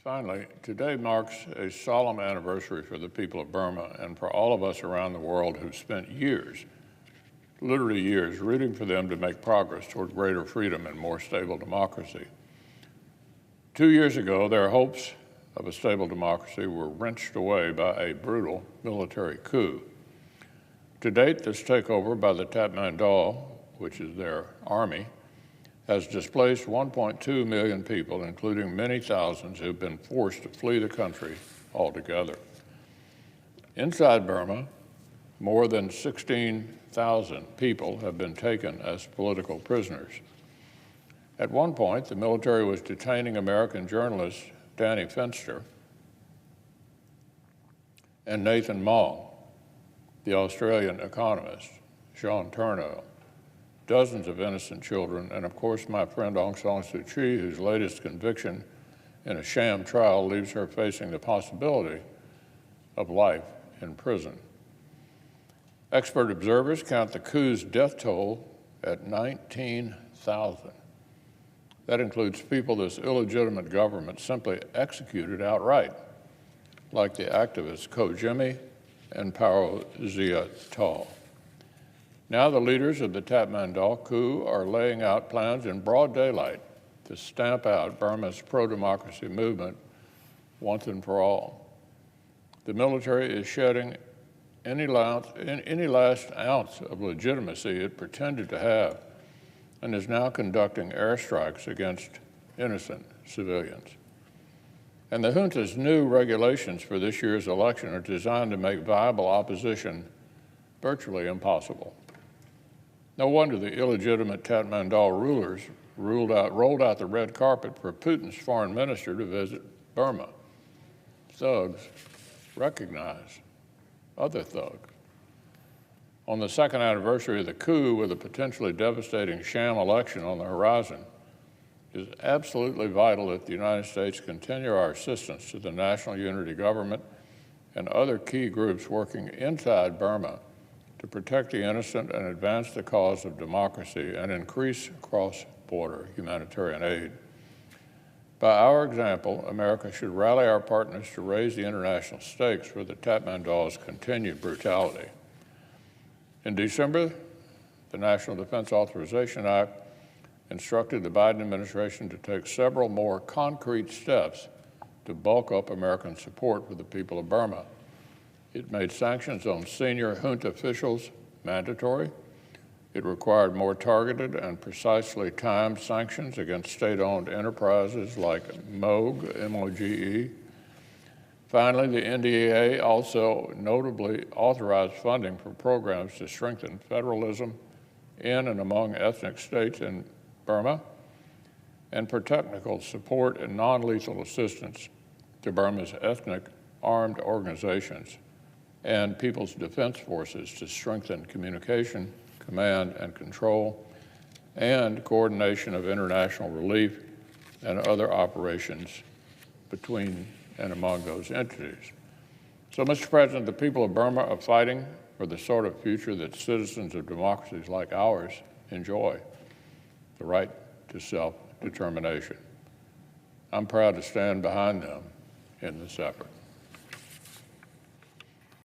Finally, today marks a solemn anniversary for the people of Burma and for all of us around the world who spent years, literally years, rooting for them to make progress toward greater freedom and more stable democracy. 2 years ago, their hopes of a stable democracy were wrenched away by a brutal military coup. To date, this takeover by the Tatmadaw, which is their army, has displaced 1.2 million people, including many thousands who've been forced to flee the country altogether. Inside Burma, more than 16,000 people have been taken as political prisoners. At one point, the military was detaining American journalists Danny Fenster and Nathan Mong, the Australian economist, Sean Turnell, dozens of innocent children, and of course my friend Aung San Suu Kyi, whose latest conviction in a sham trial leaves her facing the possibility of life in prison. Expert observers count the coup's death toll at 19,000. That includes people this illegitimate government simply executed outright, like the activists Ko Jimmy and Paro Zia Tall. Now the leaders of the Tatmadaw coup are laying out plans in broad daylight to stamp out Burma's pro-democracy movement once and for all. The military is shedding any last ounce of legitimacy it pretended to have and is now conducting airstrikes against innocent civilians. And the junta's new regulations for this year's election are designed to make viable opposition virtually impossible. No wonder the illegitimate Tatmadaw rulers rolled out the red carpet for Putin's foreign minister to visit Burma. Thugs recognize other thugs. On the second anniversary of the coup, with a potentially devastating sham election on the horizon, it is absolutely vital that the United States continue our assistance to the National Unity Government and other key groups working inside Burma to protect the innocent and advance the cause of democracy and increase cross-border humanitarian aid. By our example, America should rally our partners to raise the international stakes for the Tatmadaw's continued brutality. In December, the National Defense Authorization Act instructed the Biden administration to take several more concrete steps to bulk up American support for the people of Burma. It made sanctions on senior junta officials mandatory. It required more targeted and precisely timed sanctions against state-owned enterprises like MOGE, M-O-G-E. Finally, the NDAA also notably authorized funding for programs to strengthen federalism in and among ethnic states in Burma and for technical support and non-lethal assistance to Burma's ethnic armed organizations and People's Defense Forces to strengthen communication, command and control, and coordination of international relief and other operations between and among those entities. So, Mr. President, the people of Burma are fighting for the sort of future that citizens of democracies like ours enjoy, the right to self-determination. I'm proud to stand behind them in this effort.